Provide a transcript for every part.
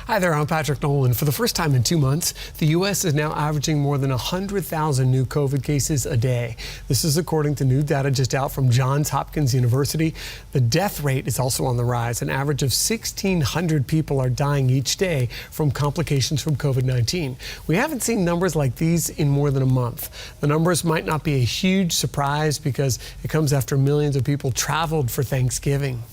Hi there, I'm Patrick Nolan. For the first time in 2 months, the U.S. is now averaging more than 100,000 new COVID cases a day. This is according to new data just out from Johns Hopkins University. The death rate is also on the rise. An average of 1,600 people are dying each day from complications from COVID-19. We haven't seen numbers like these in more than a month. The numbers might not be a huge surprise because it comes after millions of people traveled for Thanksgiving.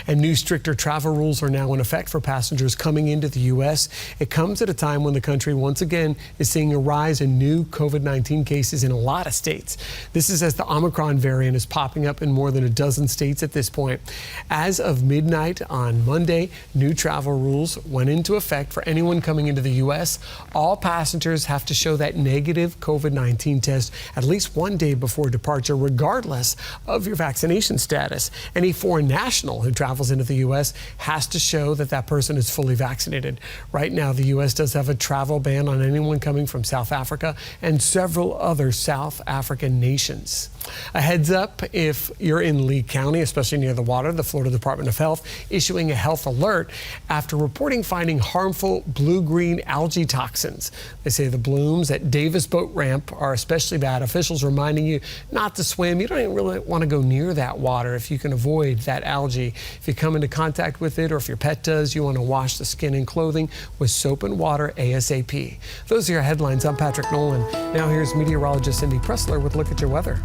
And new stricter travel rules are now in effect for passengers coming into the U.S. It comes at a time when the country once again is seeing a rise in new COVID-19 cases in a lot of states. This is as the Omicron variant is popping up in more than a dozen states at this point. As of midnight on Monday, new travel rules went into effect for anyone coming into the U.S. All passengers have to show that negative COVID-19 test at least one day before departure, regardless of your vaccination status. Any foreign national who travels into the U.S. has to show that that person is fully vaccinated. Right now, the U.S. does have a travel ban on anyone coming from South Africa and several other South African nations. A heads up if you're in Lee County, especially near the water, the Florida Department of Health issuing a health alert after reporting finding harmful blue-green algae toxins. They say the blooms at Davis Boat Ramp are especially bad. Officials reminding you not to swim. You don't even really want to go near that water if you can avoid that algae. If you come into contact with it or if your pet does, you want to wash the skin and clothing with soap and water ASAP. Those are your headlines. I'm Patrick Nolan. Now here's meteorologist Cindy Pressler with a look at your weather.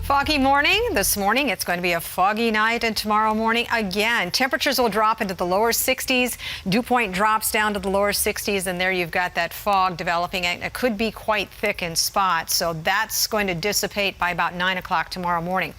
Foggy morning. This morning it's going to be a foggy night, and tomorrow morning again temperatures will drop into the lower 60s. Dew point drops down to the lower 60s, and there you've got that fog developing. It could be quite thick in spots, so that's going to dissipate by about 9 o'clock tomorrow morning.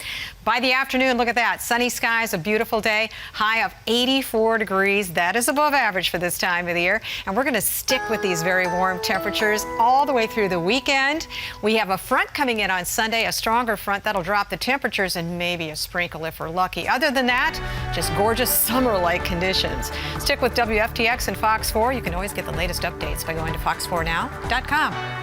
By the afternoon, look at that. Sunny skies, a beautiful day, high of 84 degrees. That is above average for this time of the year. And we're going to stick with these very warm temperatures all the way through the weekend. We have a front coming in on Sunday, a stronger front that'll drop the temperatures and maybe a sprinkle if we're lucky. Other than that, just gorgeous summer-like conditions. Stick with WFTX and Fox 4. You can always get the latest updates by going to fox4now.com.